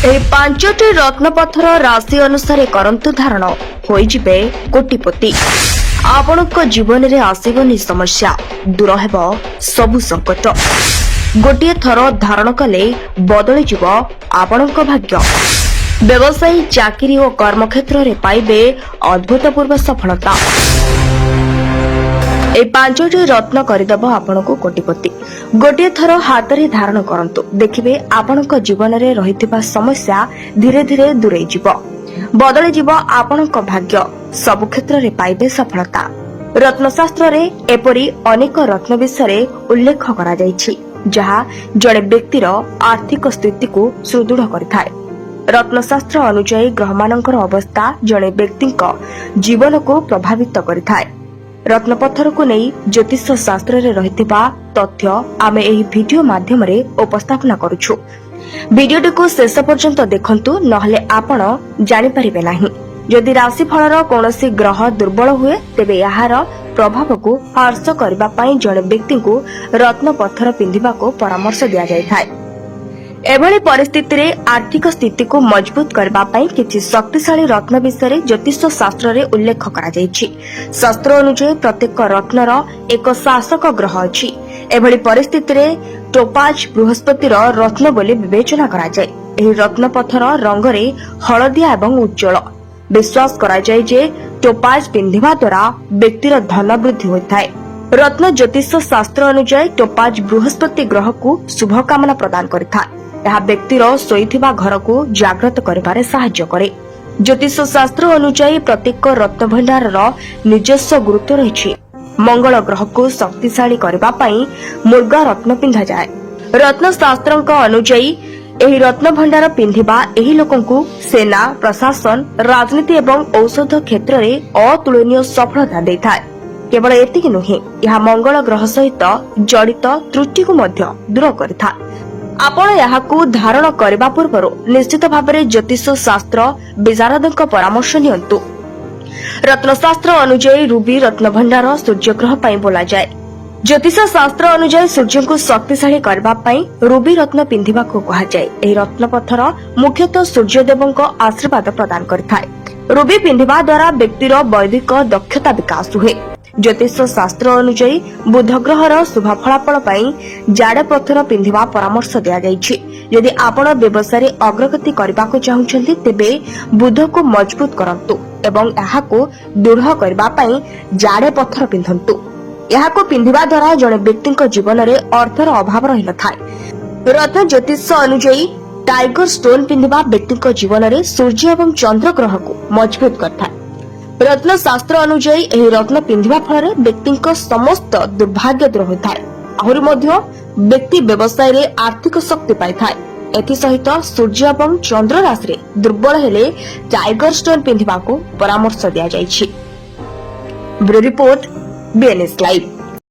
ଏହି ପାଞ୍ଚଟି ରତ୍ନପଥର ରାଶି ଅନୁସାରେ କରନ୍ତୁ ଧାରଣ, ହୋଇଯିବେ କୋଟିପତି। ଆପଣଙ୍କ ଜୀବନରେ ଆସିବନି ସମସ୍ୟା, ଦୂର ହେବ ସବୁ ସଂକଟ। ଗୋଟିଏ ଥର ଧାରଣ କଲେ ବଦଳିଯିବ ଆପଣଙ୍କ ଭାଗ୍ୟ। ବ୍ୟବସାୟୀ, ଚାକିରି ଓ କର୍ମକ୍ଷେତ୍ରରେ ପାଇବେ ଅଦ୍ଭୁତପୂର୍ବ ସଫଳତା। এই ପାଞ୍ଚଟି ରତ୍ନ କରିଦେବ ଆପଣଙ୍କୁ କୋଟିପତି। ଗୋଟିଏ ଥର ହାତରେ ଧାରଣ କରନ୍ତୁ, ଦେଖିବେ ଆପଣଙ୍କ ଜୀବନରେ ରହିଥିବା ସମସ୍ୟା ଧୀରେ ଧୀରେ ଦୂରେଇ ଯିବ, ବଦଳିଯିବ ଆପଣଙ୍କ ଭାଗ୍ୟ। ସବୁ କ୍ଷେତ୍ରରେ ପାଇବେ ସଫଳତା। ରତ୍ନଶାସ୍ତ୍ରରେ ଏପରି ଅନେକ ରତ୍ନ ବିଷୟରେ ଉଲ୍ଲେଖ କରାଯାଇଛି, ଯାହା ଜଣେ ବ୍ୟକ୍ତିର ଆର୍ଥିକ ସ୍ଥିତିକୁ ସୁଦୃଢ଼ କରିଥାଏ। ରତ୍ନଶାସ୍ତ୍ର ଅନୁଯାୟୀ ଗ୍ରହମାନଙ୍କର ଅବସ୍ଥା ଜଣେ ବ୍ୟକ୍ତିଙ୍କ ଜୀବନକୁ ପ୍ରଭାବିତ କରିଥାଏ। ରତ୍ନପଥରକୁ ନେଇ ଜ୍ୟୋତିଷ ଶାସ୍ତ୍ରରେ ରହିଥିବା ତଥ୍ୟ ଆମେ ଏହି ଭିଡିଓ ମାଧ୍ୟମରେ ଉପସ୍ଥାପନା କରୁଛୁ। ଭିଡିଓଟିକୁ ଶେଷ ପର୍ଯ୍ୟନ୍ତ ଦେଖନ୍ତୁ, ନହେଲେ ଆପଣ ଜାଣିପାରିବେ ନାହିଁ। ଯଦି ରାଶିଫଳର କୌଣସି ଗ୍ରହ ଦୁର୍ବଳ ହୁଏ, ତେବେ ଏହାର ପ୍ରଭାବକୁ ହ୍ରାସ କରିବା ପାଇଁ ଜଣେ ବ୍ୟକ୍ତିଙ୍କୁ ରତ୍ନପଥର ପିନ୍ଧିବାକୁ ପରାମର୍ଶ ଦିଆଯାଇଥାଏ। ଏଭଳି ପରିସ୍ଥିତିରେ ଆର୍ଥିକ ସ୍ଥିତିକୁ ମଜବୁତ କରିବା ପାଇଁ କିଛି ଶକ୍ତିଶାଳୀ ରତ୍ନ ବିଷୟରେ ଜ୍ୟୋତିଷ ଶାସ୍ତ୍ରରେ ଉଲ୍ଲେଖ କରାଯାଇଛି। ଶାସ୍ତ୍ର ଅନୁଯାୟୀ ପ୍ରତ୍ୟେକ ରତ୍ନର ଏକ ଶାସକ ଗ୍ରହ ଅଛି। ଏଭଳି ପରିସ୍ଥିତିରେ ଟୋପାଜ ବୃହସ୍ପତିର ରତ୍ନ ବୋଲି ବିବେଚନା କରାଯାଏ। ଏହି ରତ୍ନପଥର ରଙ୍ଗରେ ହଳଦିଆ ଏବଂ ଉଜ୍ଜଳ। ବିଶ୍ୱାସ କରାଯାଏ ଯେ ଟୋପାଜ ପିନ୍ଧିବା ଦ୍ୱାରା ବ୍ୟକ୍ତିର ଧନ ବୃଦ୍ଧି ହୋଇଥାଏ। ରତ୍ନ ଜ୍ୟୋତିଷ ଶାସ୍ତ୍ର ଅନୁଯାୟୀ ଟୋପାଜ ବୃହସ୍ପତି ଗ୍ରହକୁ ଶୁଭକାମନା ପ୍ରଦାନ କରିଥାଏ। ଏହା ବ୍ୟକ୍ତିର ଶୋଇଥିବା ଘରକୁ ଜାଗ୍ରତ କରିବାରେ ସାହାଯ୍ୟ କରେ। ଜ୍ୟୋତିଷ ଶାସ୍ତ୍ର ଅନୁଯାୟୀ ପ୍ରତ୍ୟେକ ରତ୍ନଭଣ୍ଡାରର ନିଜସ୍ୱ ଗୁରୁତ୍ୱ ରହିଛି। ମଙ୍ଗଳ ଗ୍ରହକୁ ଶକ୍ତିଶାଳୀ କରିବା ପାଇଁ ମୃଗା ରତ୍ନ ପିନ୍ଧାଯାଏ। ରତ୍ନଶାସ୍ତ୍ରଙ୍କ ଅନୁଯାୟୀ ଏହି ରତ୍ନଭଣ୍ଡାର ପିନ୍ଧିବା ଏହି ଲୋକଙ୍କୁ ସେନା, ପ୍ରଶାସନ, ରାଜନୀତି ଏବଂ ଔଷଧ କ୍ଷେତ୍ରରେ ଅତୁଳନୀୟ ସଫଳତା ଦେଇଥାଏ। କେବଳ ଏତିକି ନୁହେଁ, ଏହା ମଙ୍ଗଳ ଗ୍ରହ ସହିତ ଜଡ଼ିତ ତ୍ରୁଟିକୁ ମଧ୍ୟ ଦୂର କରିଥାଏ। ଆପଣ ଏହାକୁ ଧାରଣ କରିବା ପୂର୍ବରୁ ନିଶ୍ଚିତ ଭାବରେ ଜ୍ୟୋତିଷ ଶାସ୍ତ୍ର ବିଶାରଦଙ୍କ ପରାମର୍ଶ ନିଅନ୍ତୁ। ରତ୍ନଶାସ୍ତ୍ର ଅନୁଯାୟୀ ରୁବି ରତ୍ନଭଣ୍ଡାର ସୂର୍ଯ୍ୟଗ୍ରହ ପାଇଁ ବୋଲାଯାଏ। ଜ୍ୟୋତିଷ ଶାସ୍ତ୍ର ଅନୁଯାୟୀ ସୂର୍ଯ୍ୟଙ୍କୁ ଶକ୍ତିଶାଳୀ କରିବା ପାଇଁ ରୁବି ରତ୍ନ ପିନ୍ଧିବାକୁ କୁହାଯାଏ। ଏହି ରତ୍ନପଥର ମୁଖ୍ୟତଃ ସୂର୍ଯ୍ୟଦେବଙ୍କ ଆଶୀର୍ବାଦ ପ୍ରଦାନ କରିଥାଏ। ରୁବି ପିନ୍ଧିବା ଦ୍ୱାରା ବ୍ୟକ୍ତିର ବୈଦିକ ଦକ୍ଷତା ବିକାଶ ହୁଏ। ଜ୍ୟୋତିଷ ଶାସ୍ତ୍ର ଅନୁଯାୟୀ ବୁଧ ଗ୍ରହର ଶୁଭ ଫଳାଫଳ ପାଇଁ ଜାଡେ ପଥର ପିନ୍ଧିବା ପରାମର୍ଶ ଦିଆଯାଇଛି। ଯଦି ଆପଣ ବ୍ୟବସାୟରେ ଅଗ୍ରଗତି କରିବାକୁ ଚାହୁଁଛନ୍ତି, ତେବେ ବୁଧକୁ ମଜବୁତ କରନ୍ତୁ ଏବଂ ଏହାକୁ ଦୃଢ କରିବା ପାଇଁ ଜାଡେ ପଥର ପିନ୍ଧନ୍ତୁ। ଏହାକୁ ପିନ୍ଧିବା ଦ୍ୱାରା ଜଣେ ବ୍ୟକ୍ତିଙ୍କ ଜୀବନରେ ଅର୍ଥର ଅଭାବ ରହିନଥାଏ। ରତ୍ନ ଜ୍ୟୋତିଷ ଅନୁଯାୟୀ ଟାଇଗର ଷ୍ଟୋନ ପିନ୍ଧିବା ବ୍ୟକ୍ତିଙ୍କ ଜୀବନରେ ସୂର୍ଯ୍ୟ ଏବଂ ଚନ୍ଦ୍ର ଗ୍ରହକୁ ମଜବୁତ କରିଥାଏ। ରତ୍ନଶାସ୍ତ୍ର ଅନୁଯାୟୀ ଏହି ରତ୍ନ ପିନ୍ଧିବା ଫଳରେ ବ୍ୟକ୍ତିଙ୍କ ସମସ୍ତ ଦୁର୍ଭାଗ୍ୟ ଦୂର ହୋଇଥାଏ। ଆହୁରି ମଧ୍ୟ ବ୍ୟକ୍ତି ବ୍ୟବସାୟରେ ଆର୍ଥିକ ଶକ୍ତି ପାଇଥାଏ। ଏଥିସହିତ ସୂର୍ଯ୍ୟ ଏବଂ ଚନ୍ଦ୍ର ରାଶିରେ ଦୁର୍ବଳ ହେଲେ ଟାଇଗର ଷ୍ଟୋନ ପିନ୍ଧିବାକୁ ପରାମର୍ଶ ଦିଆଯାଇଛି। Bureau report, BNS live.